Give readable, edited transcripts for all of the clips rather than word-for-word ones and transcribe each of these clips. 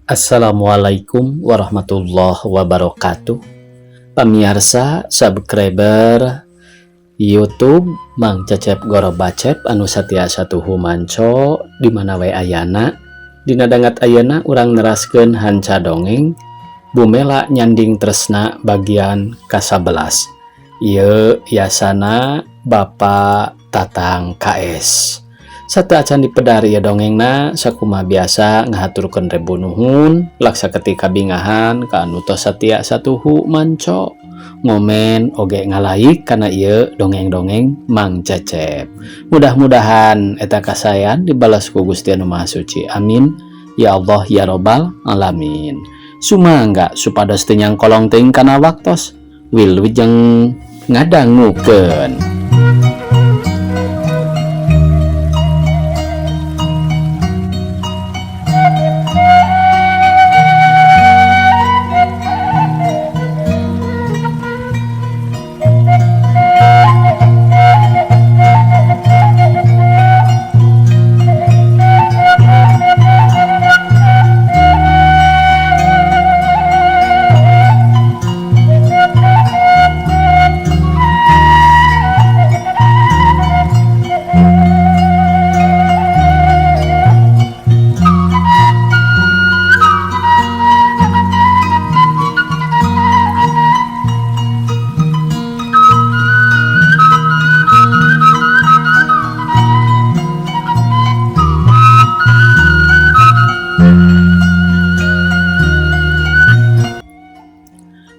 Assalamualaikum warahmatullahi wabarakatuh. Pamirsa subscriber YouTube Mang Cecep Goro Bacep anu satia satuhu manco di mana we ayana dina dangat ayana urang neraskeun hanca dongeng Bumela Nyanding Tresna bagian ka-11. Ieu yasana Bapak Tatang KS. Satu acan dipedari ya dongengna sakumaha biasa ngahaturkeun rebu nuhun laksa ketika bingahan ka anu tos satia satuhu manco ngomen oge ngalaik kana ieu dongeng-dongeng Mang Cecep. Mudah-mudahan eta kasayan dibalas ku Gusti Anu Maha Suci. Amin ya Allah ya Rabbal alamin. Sumangga supados teu nyangkolong teuing kana waktos wilujeng ngadangukeun.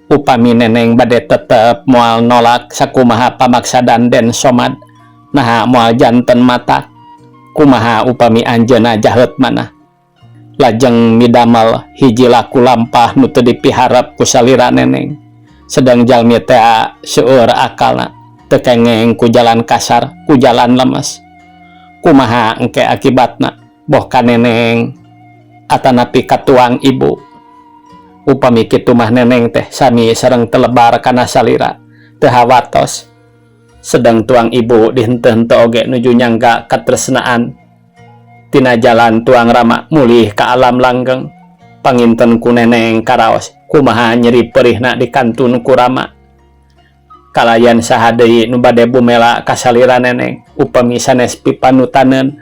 Upami neneng bade tetep moal nolak sakumaha pamaksadan den somad naha moal janten mata kumaha upami anjeuna jaheut manah lajeng midamel hiji laku lampah nu teu dipiharep ku salira neneng sedang jalmi teh seueur akalna teu kengeng ku jalan kasar ku jalan lemes kumaha engke akibatna boh ka neneng atanapi katuang ibu. Upami kitu mah neneng teh sami sareng telebar kana salira teu hawatos sedang tuang ibu dihenteu-henteu oge nuju nyangga katresnaan tina jalan tuang rama mulih ka alam langgeng panginten ku neneng karaos kumaha nyeri perihna di kantun ku rama kalayan saha deui nu bade bumela ka salira neneng upami sanes pipanutaneun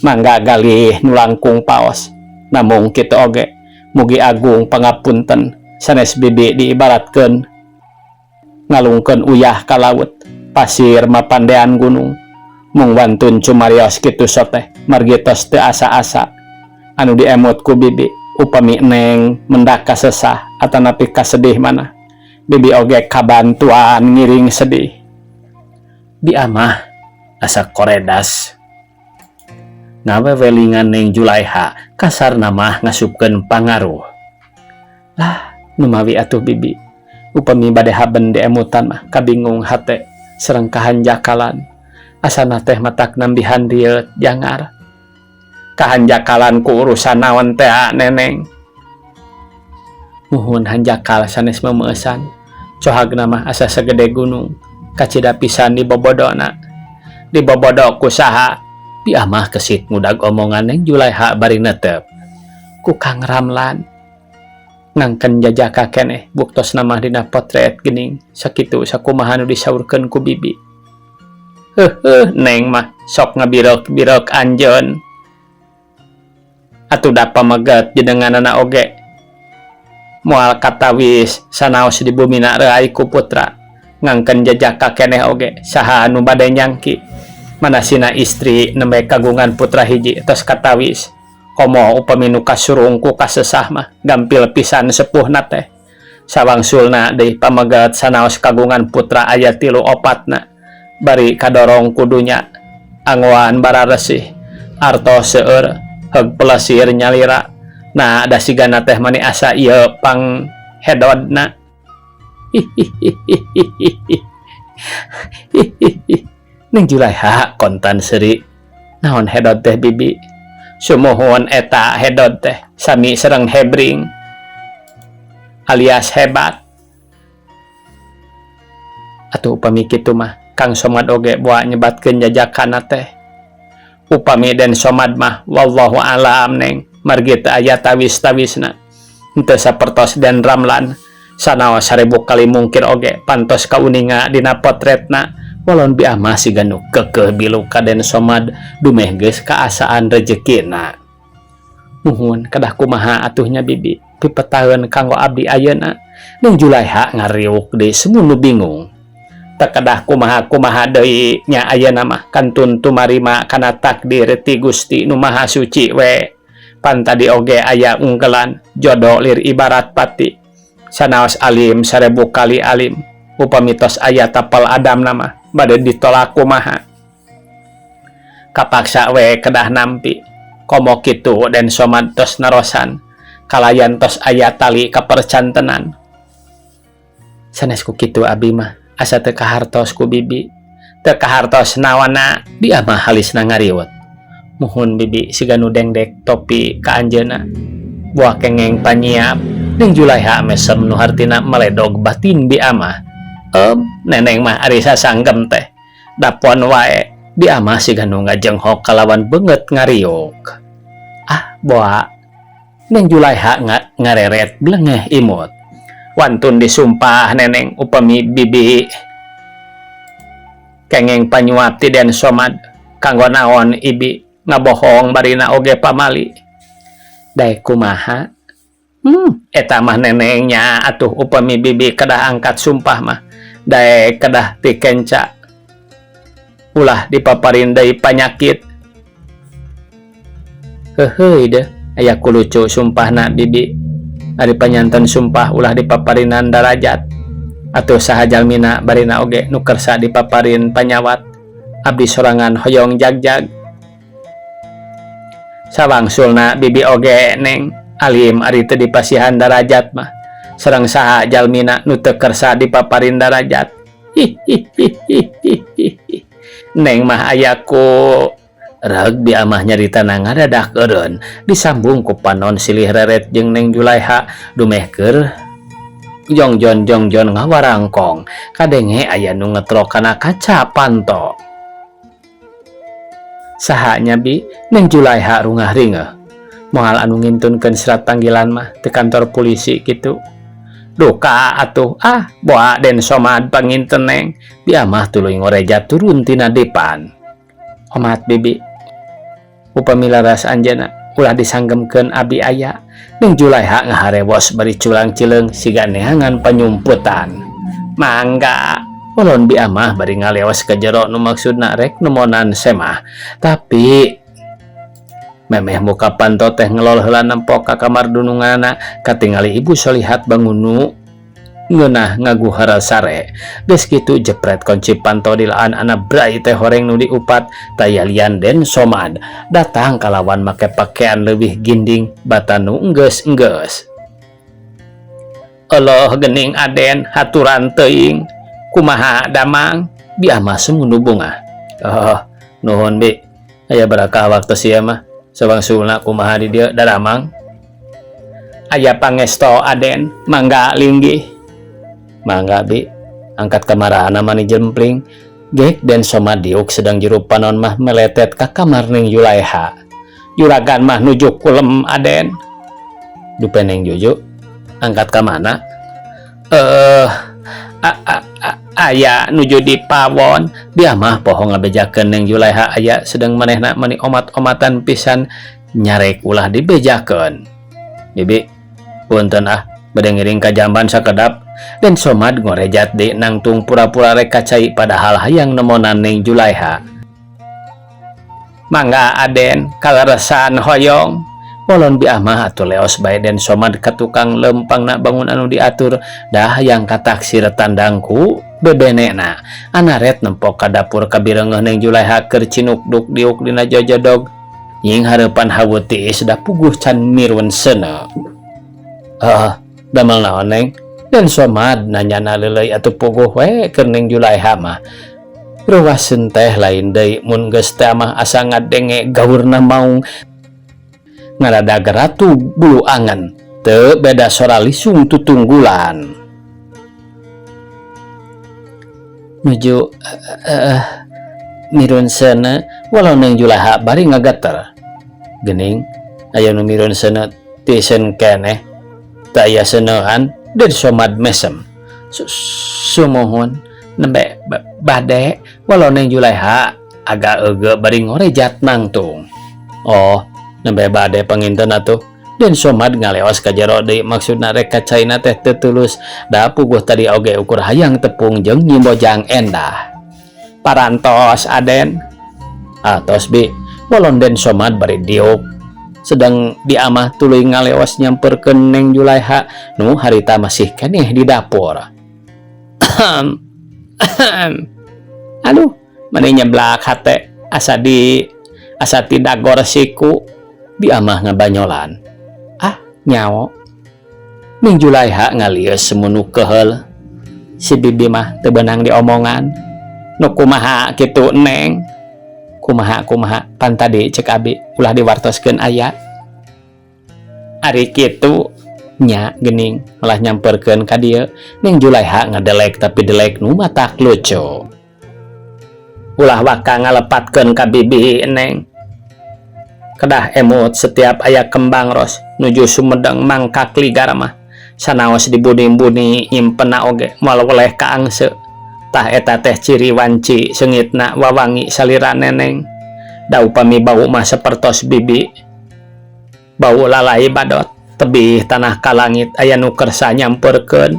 mangga galih nu langkung paos namung kitu oge mugi agung pangapunten sanes bibi diibaratkeun ngalungkeun uyah ka laut pasir mapandean gunung mung wantun cumarios kitu soteh margi tos teu asa-asa anu diemut ku bibi upami neng mendak kasesah atanapi kasedih manah bibi oge kabantuan ngiring sedih bi amah asa koredas ngawewelingan Neng Julaiha kasar namah ngasupkeun pangaruh lah numawi atuh bibi upami bade haben deemutan mah kabingung hate sareng kahanjakalan asana teh matak nambihan dieu jangar kahanjakalan ku urusan naon teh neneng muhun hanjakal sanes memeesan cohagna mah asa sagede gunung kacida pisan di bobodona di bobodok ku saha bi amah kesit ngudag omongan Neng Julaiha bari netep ku Kang Ramlan ngangken jajaka keneh buktos namah dina potret geuning sakitu sakumaha nu disaurkeun ku bibi Neng mah sok ngabirok-birok anjeun atuh da pameget jenenganana oge moal katawis sanaos di bumina reuai ku putra ngangken jajaka keneh oge saha anu bade nyangki manasina istri nembe kagungan putra hiji tos katawis komo upami nu kasurung ku kasesah mah gampil pisan sepuhna teh sawangsulna deui pamegat sanaos kagungan putra aya 3 4 na bari kadorong kudunya anggoan bararesih artos seueur heug pelesir nyalira nah da sigana teh mani asa ieu pang hedodna Neng Julaiha kontan seri naon hedod teh bibi sumuhun eta hedod teh sami sareng hebring alias hebat atuh upami kitu mah Kang Somad oge boa nyebatkeun jajakana teh upami den somad mah wallahu alam Neng margi teu aya tawis-tawisna henteu sapertos Dan Ramlan sanaos 1000 kali mungkin oge pantos kauninga dina potretna walon biah mah siga nu keukeuh bilu ka Den Somad dumeh geus kaasaan rezekina. Muhun kedah kumaha atuhnya bibi pipetaheun kanggo abdi ayeuna Neng Julaiha ngariuk deui semun nu bingung. Tak kedah kumaha deui nya ayeuna mah kantun tumarima kana takdir ti Gusti nu Maha Suci we. Pan tadi oge aya ungkelan jodoh lir ibarat pati sanaos alim 1000 kali alim upami tos aya tapal Adam nama bade ditolak kumaha kapaksa we kedah nampi komo kitu Den Somad tos narosan kalayan tos aya tali kapercantenan sanes ku kitu abi mah asa teu kahartos ku bibi teu kahartos nawana dia mah halisna ngariwet. Muhun bibi siga nu dengdek topi ka anjeunna buah kengeng panyiap Neng Julaiha mesem nu hartina meledog batin bi amah. Neneng mah ari sasanggem teh dapon wae bi amah siga nu ngajenghok kalawan beungeut ngariuk. Boa Neng Julaiha ngareret blengeh imut wantun disumpah neneng upami bibi kengeng panyuap ti Den Somad kanggo naon ibi ngabohong barina oge pamali daek kumaha eta mah nenengnya atuh upami bibi kedah angkat sumpah mah daek kedah ti kenca ulah dipaparin deui panyakit heuheuy deh aya kulucu sumpahna bibi ari panyanten sumpah ulah dipaparinan darajat atuh saha jalmina barina oge nu kersa dipaparin panyawat abdi sorangan hoyong jagjag sawangsulna bibi oge neng alim ari teu dipasihan darajat mah sareng saha jalmina nu teu kersa dipaparin darajat neng mah aya ku reg bi amah nyaritana ngadadak eureun disambung ku panon silih reret jeung Neng Julaiha dumehkeun jongjon ngawarangkong kadenge aya nu ngetrok kana kaca panto. Sahanya bi Neng Julaiha rungah ringeh moal anu ngintunkeun surat panggilan mah di kantor polisi gitu. Duka atuh boa Den Somad panginten neng bi amah tuluy ngoreja turun tina depan. Omat bibi upami laras anjeunna ulah disanggemkeun abi aya Neng Julaiha ngaharewos bari culang cileung siga neangan panyumputan. Mangga ulun bi amah bari ngaleos ka jero nu maksudna rek nemonan semah tapi memeh muka panto teh ngelol heula nempok ka kamar dununganna katingali ibu solihat bangunu ngeunah ngaguhara sare geus kitu jepret kunci panto dilaan anak brai teh horeng nu diupat tayalian Den Somad datang kalawan make pakaian leuwih ginding bata nu enggeus Allah geuning Aden haturan teuing kumaha damang bi amah semundu bunga. Nuhun bi aya barakah waktu sia mah sawangsulna kumaha di dieu daramang aya pangesto Aden mangga linggih. Mangga bi angkat kamarana mani jempling gek Den Somad diuk sedang jero panon mah meletet ka kamar Neng Julaiha. Juragan mah nuju kulem Aden. Dupe Neng Juju angkat ka mana? Aya nuju di pawon dia mah poho ngabejakeun Neng Julaiha aya sedang manehna mani omat-omatan pisan nyarek ulah dibejakeun. Bibi punten bade ngiring ka jamban sakedap Den Somad ngorejat deui nangtung pura-pura rek kacai padahal hayang nemonan Neng Julaiha. Mangga Aden kaleresan hoyong polon bi amah atuh leos bae Den Somad ka tukang lempangna bangun anu diatur dah hayang ka taksir tandangku bebenena anaret nempok ka dapur kabireungeuh Neng Julaiha keur cinukduk diuk dina jojodog nying hareupan haweuh tiis da puguh can mirun seuneu. Damel naon Neng? Den Somad nanyana leuleuy atuh puguh we keur Neng Julaiha mah. Reuwaseun teh lain deui mun geus teh mah asa ngadenge gaurna maung ngaradag ratu bulu angan teu beda sora lisung tutunggulan. Nuju mirun seuneu walau Neng Julaiha bari ngagater geuning aya nu mireun seuneu ti sen keneh teu aya seunehan Den Somad mesem sumohon nembe bade walau Neng Julaiha agak euge bari ngorejat nangtung. Oh nembe bade panginten atuh. Den Somad ngaleos ka jero deui maksudna rek kacaina teh teu tulus da puguh tadi oge ukur hayang tepung jeung nyimbojang endah. Parantos Aden. Atos bi walon Den Somad bari diuk sedang di amah tuluy ngaleos nyamperkeun Neng Julaiha nu harita masih keneh di dapur. Aduh mani nyeblak hate asa tidak goresiku di amah ngabanyolan. Ah nyawo Neng Julaiha ngalius semunu keheul si bibi mah teu beunang diomongan nu kumaha kitu Neng. Kumaha pan tadi cek abi ulah diwartoskeun aya ari kitu nya geuning malah nyamperkeun ka dieu. Neng Julaiha ngadelek tapi delek nu matak lucu. Ulah waka ngalepatkeun ka bibi Neng kedah emut setiap aya kembang ros nuju Sumedang mangkak ligar mah sanaos dibuni-buni nyimpenna oge moal weleh ka angse. Tah eta teh ciri wanci seungitna wawangi salira Neneng. Da upami bau mah sapertos bibi bau lalai badot tebih tanah ka langit aya nu kersa nyamperkeun.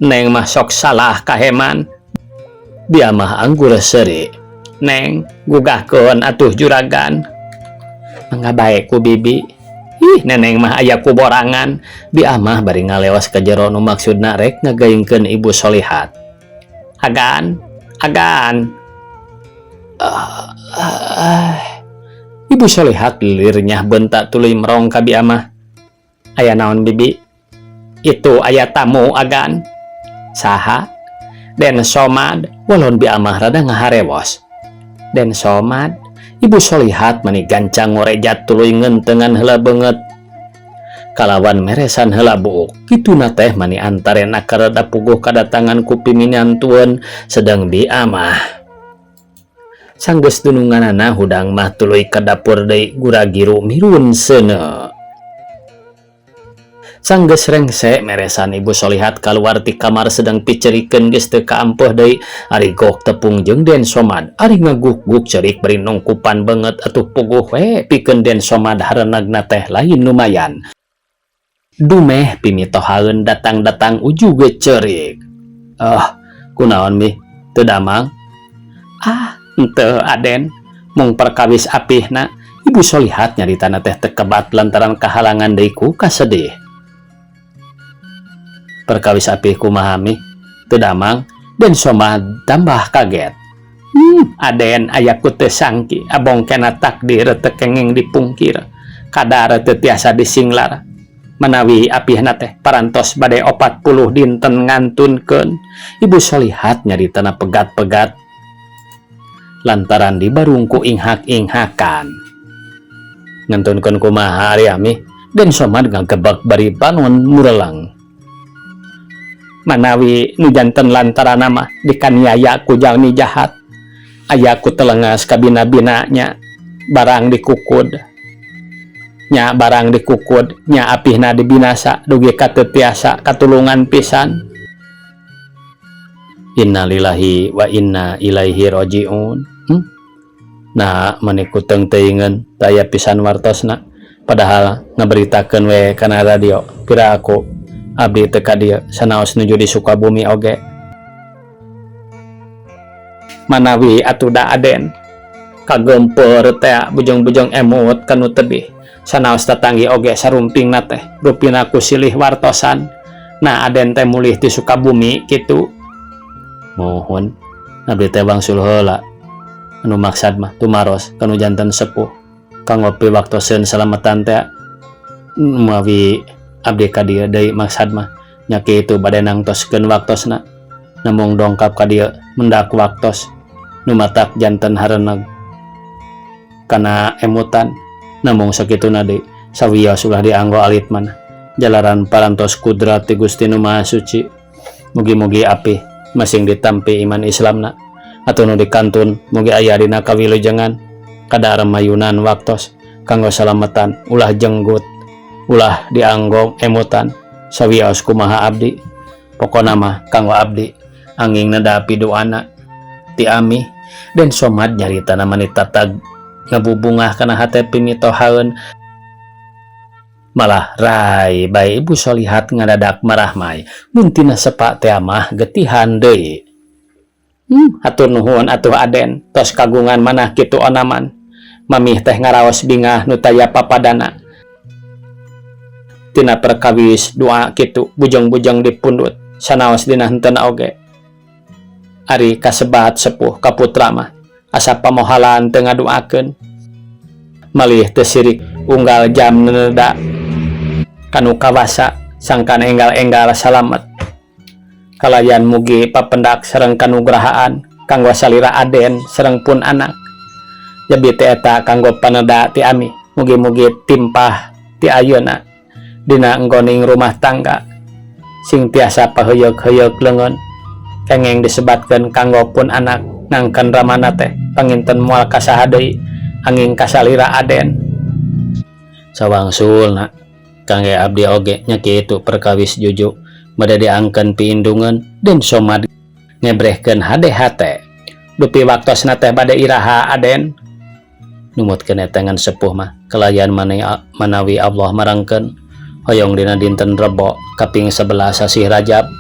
Neng mah sok salah kaheman dia mah anggur seuri. Neng gugahkeun atuh juragan mangga bae ku bibi. Ih Neneng mah aya kuborangan. Di amah bari ngalewas ka jero nu maksudna rek ngagaingkeun Ibu Solihat. Agan Ibu Solihat lirnya bentak tuluy merong ka bi amah. Aya naon bibi? Itu aya tamu Agan. Saha? Den Somad. Walon bi amah rada ngaharewos. Den Somad. Ibu Solihat mani gancang ngorejat tuluy ngentengan heula beungeut. Kalawan meresan heula buuk kituna teh mani antarena karada puguh kadatangan ku piminantueun sedang di amah. Sanggeus dununganana hudang mah tuluy ka dapur deui gura-giru mirun seuneu. Sanggeus rengse meresan Ibu Solihat kaluar ti kamar sedang picerikeun geus teu kaampeuh deui ari gok tepung jeung Den Somad ari ngaguk-guk cerik bari nongkupan banget atuh puguh we pikeun Den Somad hareunagna teh lain lumayan. Dumeh pimitohaeun datang-datang ujuge cerik. Kunaon mi teu damang? Henteu Aden mung perkawis apihna. Ibu Solihat nyaritana teh teu kebat lantaran kahalangan deui ku kasedih. Perkawis apih kumaha mi teu damang? Den Somad tambah kaget. Aden aya ku teu sangki abong kena takdir teu kenging dipungkir kadar teu tiasa disinglar manawi apihna teh parantos bade 40 dinten ngantunkeun. Ibu Solihat nyaritana pegat-pegat lantaran dibarungku inghak-inghakan. Ngantunkeun kumaha ari ami? Den Somad ngagebeg bari panon murelang. Manawi nu janten lantaran mah dikaniaya ku jalmi jahat aya ku telengas kabina-bina nya barang dikukud nya apihna dibinasa dugi katetiasa katulungan pisan. Innalillahi wa inna ilaihi rajiun. Nah maniku teung teuingeun daya pisan wartosna padahal ngaberitakeun we kana radio pira aku abdi teu ka dieu sanaos nuju di Sukabumi oge. Manawi atuda Aden kagempeur teh bujung-bujung emut kanu tebih sanaos tatanggi oge sarumpingna teh rupina ku silih wartosan. Nah Aden teh mulih di Sukabumi kitu. Mohon abdi teh bangsul heula anu maksad mah tumaros kanu janten sepuh kanggopi waktoseun salamatan teh mawi abdi ka dieu deui maksad mah nya kitu bade nangtoskeun waktosna namung dongkap ka dieu mendak waktos nu matak janten hareunag kana emutan namung sakituna deui sawios ulah dianggo alit mana jalaran parantos kudrat ti Gusti Nu Maha Suci. Mugi-mugi apih masing ditampi iman Islamna atau nu dikantun mugi aya dina kawilujengan kada remayunan waktos kanggo salamatan ulah jenggut ulah dianggong emutan sawios kumaha abdi pokona mah kanggo abdi anging nadapi doana ti Ami dan Somad nyarita manita tag ngabubungah kana hate pimitohaeun malah rai bae Ibu Solihat ngadadak marahmai mun tina sepak teh mah getihan deui. Hatur nuhun atuh Aden tos kagungan manah kitu onaman mamih teh ngaraos bingah nu taya papadana tina perkawis doa kitu bujang-bujang dipundut sanaos dina henteu oge ari kasebat sepuh kaputra mah asa pamohalan teu ngadoakeun malih teu sirik unggal jam neneda kanu kawasa sangkan enggal-enggal salamet kalayan mugi papendak sareng kanugrahaan kanggo salira Aden sareng pun anak jabi teh eta kanggo paneda ti Ami mugi-mugi timpah ti ayeuna dina enggoning rumah tangga sing tiasa paheyeuk-heyeuk leungeun kengeng disebatkeun kanggo pun anak nangken ramana teh panginten moal kasaha deui anging kasalira Aden sawangsulna kangge abdi oge nya kitu perkawis jujuk bade diangkeun piindungan dan Somad ngebrehkeun hade-hate dupi waktosna teh bade iraha Aden numutkeun eta ngan sepuh mah kelayan manawi Allah marangkeun hoyong dina dinten Rebo kaping 11 sasih Rajab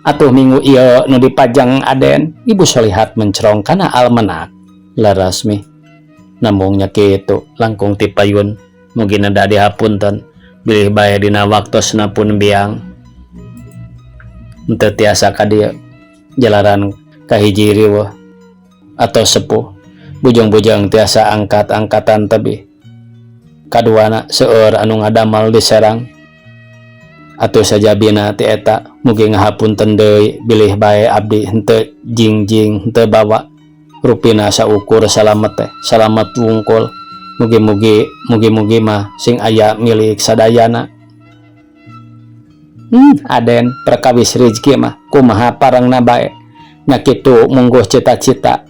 atuh minggu ieu nu dipajang Aden Ibu Solihat mencerong kana almanak larasmi namung nya kitu langkung ti payun mugi nada dihapunten bilih bae dina waktosna pun biang henteu tiasa ka dieu jalaran kahiji riweuh atau sepuh bujang-bujang tiasa angkat-angkatan tebih kaduana seueur anu ngadamal di Serang atuh sajabina ti eta mugi ngahapunten deui bilih bae abdi henteu jingjing henteu bawa rupina saukur salamet teh salamet wungkul mugi-mugi mah sing aya milik sadayana. Aden perkawis rezeki mah kumaha parangna bae nya kitu mungguh cita-cita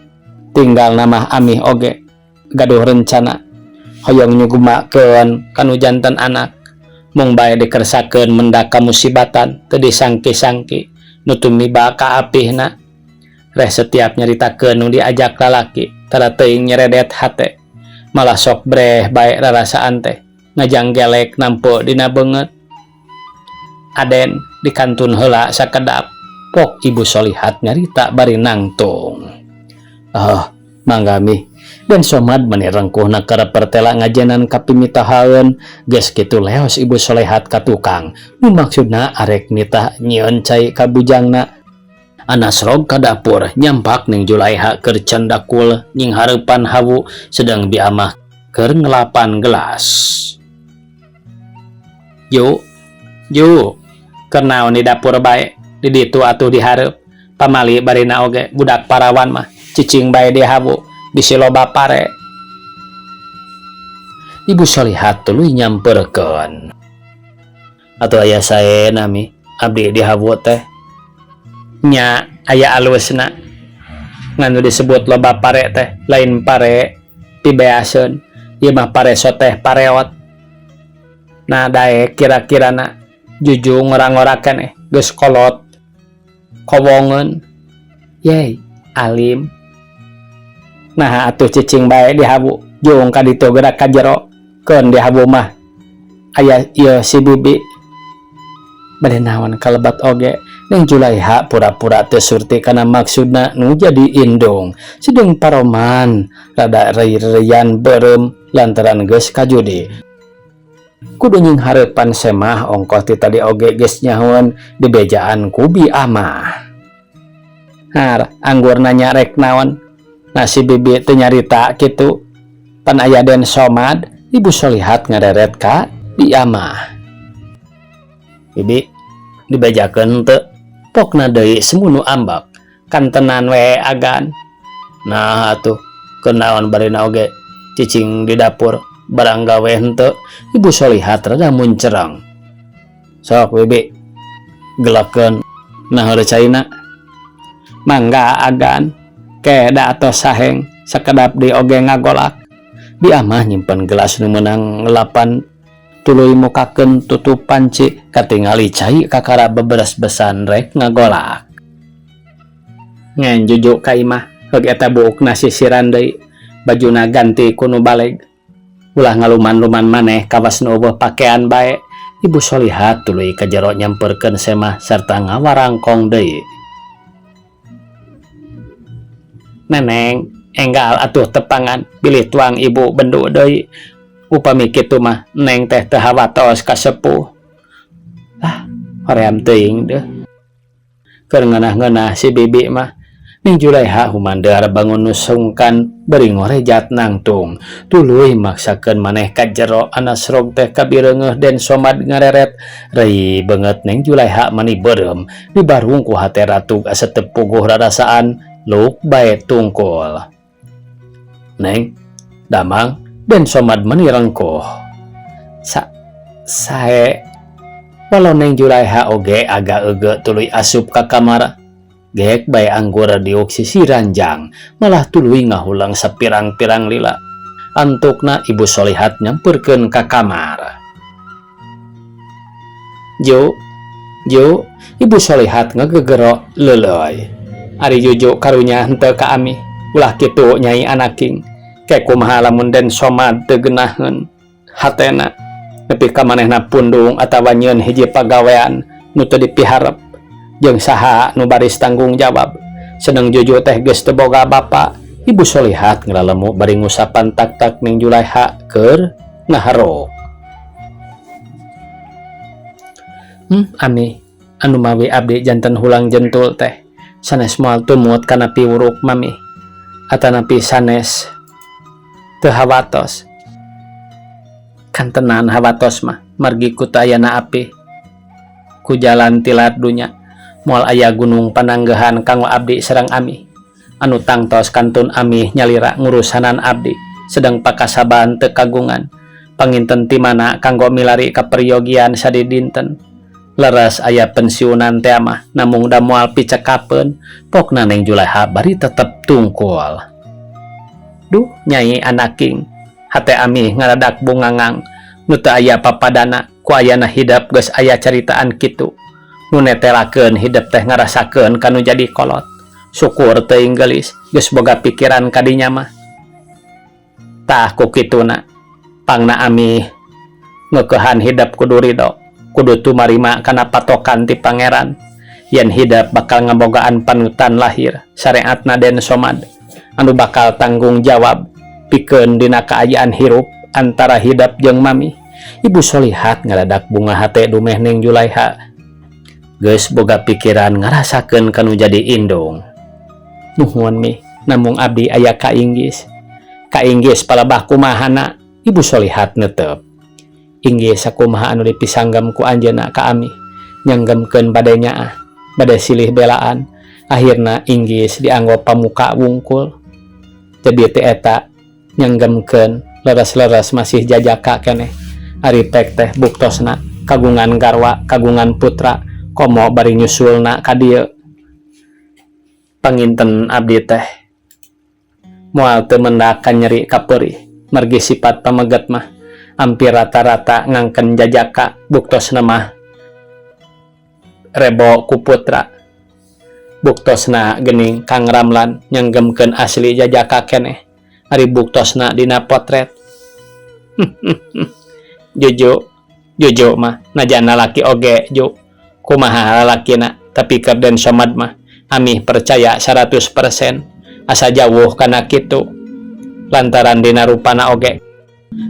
tinggal nama Ami oge gaduh rencana hoyong nyugumakeun kanu janten anak mung bae dikersakeun mendaka musibatan teu disangki-sangki nu tumiba ka apihna reh setiap nyaritakeun nu diajak lalaki tara teuing nyeredet hate malah sok breh bae rarasaan teh ngajanggelek nampu dina beungeut. Aden dikantun heula sakedap pok Ibu Solihat nyarita bari nangtung manggami dan Somad meni rengkuhna keur pertela ngajenan kapimitahaeun geus kitu leos Ibu Solihat ka tukang nu maksudna arek nitah nyieun cai ka bujangna anasrog ka dapur nyampak ning Julaiha keur cendakul nying hareupan hawu sedang biamah keur ngelapan gelas. Yuk kernaon di dapur bae di ditu atuh dihareup pamali barina oge budak parawan mah cicing bae di hawu bisi loba pare. Ibu Solihat tuluy nyamperkeun atuh aya saena mi abdi di hawu teh nya aya alusna nganu disebut loba pare teh lain pare pibeaseun ieu mah pare soteh pareot nah daek kira-kirana juju ngorang-ngorakan geus kolot kowongeun yey alim nah atuh cicing bae di hawu jeung ka ditu gerak ka jero keun di hawu mah aya ieu si bibi bade naon kalebat oge ning Julaiha pura-pura teu surti kana maksudna nu jadi indung sedeng paroman rada rei-reian beureum lantaran geus kajudi kudu nying hareupan semah ongkos ti tadi oge geus nyahoan dibejaan ku bi amah. Har anggur nanya rek naon nasi bibi teu nyarita kitu pan aya Den Somad Ibu Solihat ngareret ka bi amah. Bibi dibejakeun teu pokna deui semunu ambak kantenan we agan. Nah atuh kenaon barina oge cicing di dapur barang gawe henteu Ibu Solihat rada muncerang. Sok bibi gelakeun nah heurecaina mangga agan keda atau saheng sakedap di oge ngagolak di amah nyimpen gelas nu meunang 8 tuluy mukakeun tutup panci katingali cai kakara beberes besan rek ngagolak ngen jujuk ka imah heug eta buukna sisiran deui bajuna ganti kuno baleg ulah ngaluman-luman maneh kawas nu eueuh pakean bae Ibu Solihat tuluy ka jero nyamperkeun semah sarta ngawarangkong deui. Neneng enggal atuh tepangan bilih tuang ibu bendu deui upami kitu mah neng teh teu hawatos ka sepuh. Hoream teuing deuh keur ngeunah-ngeunah si bibi mah Ning Julaiha humandar bangun nusungkan beri ngorejat nangtung tuluy maksakeun maneh ka jero anasrog teh kabireungeuh Den Somad ngareret rei beungeut Neng Julaiha mani beureum dibarung ku hate ratug asa teu puguh rarasaan luk bae tungkul. Neng damang Den Somad mani rengkuh sae walau Neng Julaiha oge agak euge tuluy asup ka kamar gek bae anggur diuk sisi ranjang malah tuluy ngahulang sapirang-pirang lila antukna Ibu Solihat nyamperkeun ka kamar. Jo Ibu Solihat ngagegero leuleuy ari jujuk karunya henteu ka ami ulah kitu Nyai Anaking ke kumaha lamun Den Somad teu geunaheun hatena nepi ka manehna pundung atawa nyieun hiji pagawean nu teu dipiharep jeung saha nu baris tanggung jawab sedeng juju teh geus teu boga bapa. Ibu Solihat ngalalemu bari ngusapan tak-tak Neng Julaiha keur ngaharok. Ami anu mawi abdi janten hulang jentul teh sanes moal tumut kana piwuruk mami atanapi sanes teu hawatos kan tenan hawatos mah margi ku tayana api ku jalan tilat dunya moal aya gunung pananggehan kanggo abdi sareng ami anu tangtos kantun ami nyalira ngurusanan abdi sedang pakasaban teu kagungan panginten ti mana kanggo milari kaperyogian sadi dinten leres aya pensiunan teh mah namung da moal picekapeun pokna Neng Julaiha bari tetep tungkul. Duh Nyai Anaking hate ami ngaradak bungangang nu teu aya papadana ku ayana hidap geus aya caritaan kitu nu netelakeun hidup teh ngarasakeun kanu jadi kolot syukur teuing geulis geus boga pikiran kadinya mah tah ku kituna pangna ami ngeukehan hidup kudu ridho kudu tumarima kana patokan ti pangeran yen hidup bakal ngabogaan panutan lahir syariatna Den Somad anu bakal tanggung jawab pikeun dina kaayaan hirup antara hidup jeung mami. Ibu Solihat ngaradak bunga hate dumeh Neng Julaiha geus boga pikiran ngarasakeun kanu jadi indung. Nuhun mi namung abdi aya kainggis palebah kumahana. Ibu Solihat neuteup inggis sakumaha anu dipisanggem ku anjeunna ka ami nyanggemkeun bade nyaah bade silih belaan akhirna inggis dianggo pamuka wungkul jadi teh eta nyanggemkeun leres-leres masih jajaka keneh ari teh buktosna kagungan garwa kagungan putra komo bari nyusulna ka dieu. Panginten abdi teh moal teu mendak ka nyeri kapeurih margi sifat pameget mah hampir rata-rata ngangken jajaka buktosna mah rebo ku putra buktosna geuning Kang Ramlan nyanggemkeun asli jajaka keneh ari buktosna dina potret. Jojo mah najan lalaki oge jo kumaha lalakina tapi keur Den Somad mah ami percaya 100% asa jauh kana kitu lantaran dina rupana oge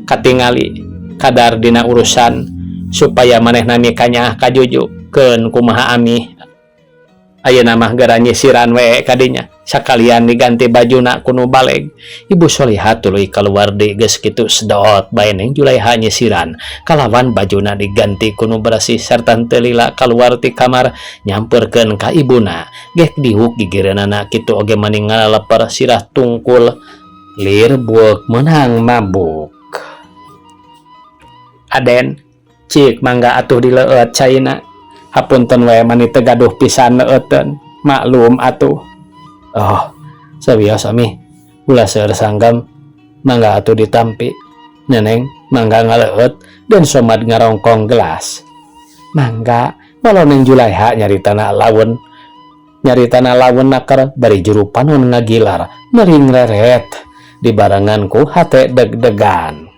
katingali kadar dina urusan supaya maneh nami kanyah kajujukeun kumaha ami ayeuna mah gara nyisiran we kadinya sakalian diganti bajuna kuno baleg. Ibu Solihat tuluy kaluar di geus kitu sedot bae Neng Julaiha nyisiran kalawan bajuna diganti kuno bersih sarta teu lila kaluar ti kamar nyamperkeun ka ibuna gek dihuk gigireunana kitu oge mani ngaleper sirah tungkul lir buek meunang mabuk. Aden cik mangga atuh dileueut caina hapunten we mani teu gaduh pisan leueuten maklum atuh. Oh Sawios ami ulah seueur sanggam mangga atuh ditampi. Neneng mangga ngaleut dan Somad ngarongkong gelas. Mangga walau Neng Julaiha nyaritana lawen nakar bari juru panon ngagilar mering reret di baranganku hate deg-degan.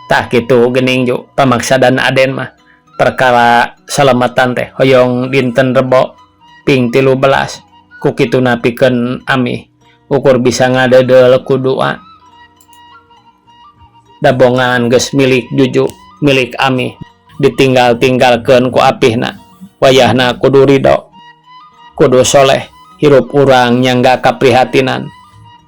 Tak kitu geuning ju pamaksadan Aden mah perkara salamatan teh hoyong dinten Rebo ping 13 ku kitu napikeun ami ukur bisa ngadedel ku doa. Dabongan geus milik Juju milik ami ditinggal-tinggalkeun ku apihna wayahna kudu ridho kudu soleh hirup urang nyangga kaprihatinan.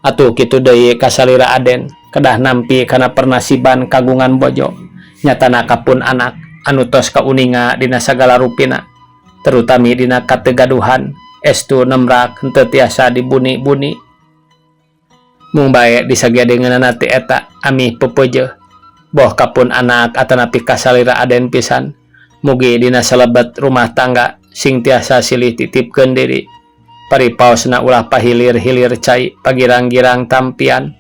Atuh kitu deui kasalira Aden kedah nampi kana pernasiban kagungan bojo nyatana kapun anak anu tos kauninga dina sagala rupina terutami dina kategaduhan estu nemrak henteu tiasa dibuni-buni. Mung bae disagedengeunana ti eta ami pepeujeun boh kapun anak atanapi kasalira Aden pisan mugi dina salebet rumah tangga sing tiasa silih titipkeun diri paripaosna ulah pahilir-hilir cai pagirang-girang tampian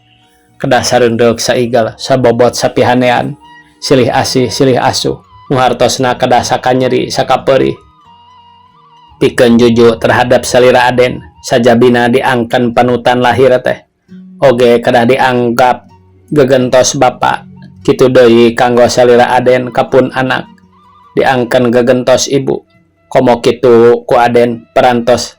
kedah sareundeuh saigal sabobot sapihanean silih asih silih asuh nu hartosna kedah sakanyeri sakapeurih. Pikeun Juju terhadap salira Aden sajabina diangken panutan lahir teh oge kedah dianggap gegentos bapa. Kitu deui kanggo salira Aden kapun anak diangken gegentos ibu. Komo kitu ku Aden perantos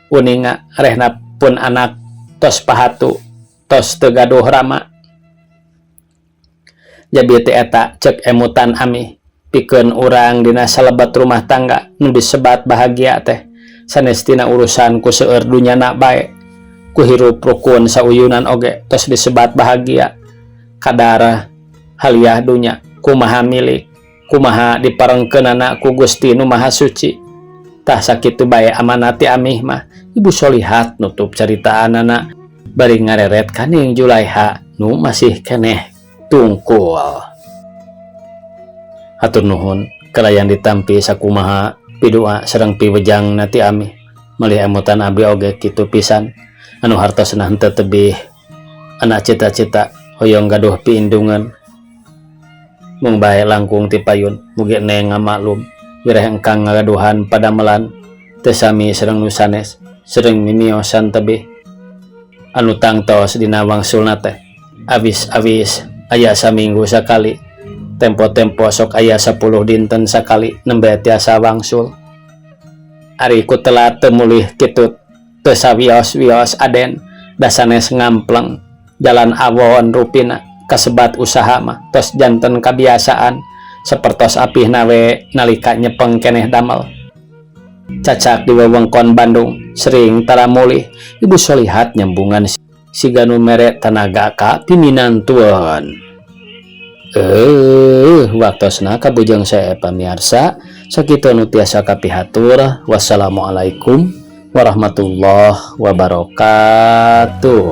uninga rehna pun anak tos pahatu tos teu gaduh rama. Jadi teh eta cek emutan ami pikeun urang dina salebat rumah tangga nu disebat bahagia teh sanestina urusan ku seueur dunyana bae ku hirup rukun sauyunan oge tos disebat bahagia kadar haliah dunya kumaha milik kumaha diparengkeunana ku Gusti nu Maha Suci. Tah sakitu bae amanati amih mah Ibu Solihat nutup caritaanana bari ngareret ka Neng Julaiha nu masih keneh tungkul. Hatur nuhun kalayan ditampi sakumaha pidua sareng piwejang nati amih malih emutan abi oge kitu pisan anu hartosna henteu tebih anak cita-cita hoyong gaduh piindungan. Mung bae langkung ti payun mugi Neng ngamaklum wireh engkang ngagaduhan padamelan teu sami sareng nu sanes sering mimiosan tebih anu tangtos dina wangsulna teh awis-awis aya saminggu sakali tempo-tempo sok aya 10 dinten sakali nembe tiasa wangsul. Ari ku telat teu mulih kitu teu sawios-wios Aden da sanes ngampleng jalan awon rupina kasebat usaha mah tos janten kabiasaan sapertos apihna we nalika nyepeng keneh damel. Cacak di wewengkon Bandung sering tara mulih Ibu Solihat nyambungan siga nu mere tanaga ka piminantuan. Waktosna kabujang saya pamiarsa sakitu anu tiasa kapihatur. Wassalamualaikum warahmatullahi wabarakatuh.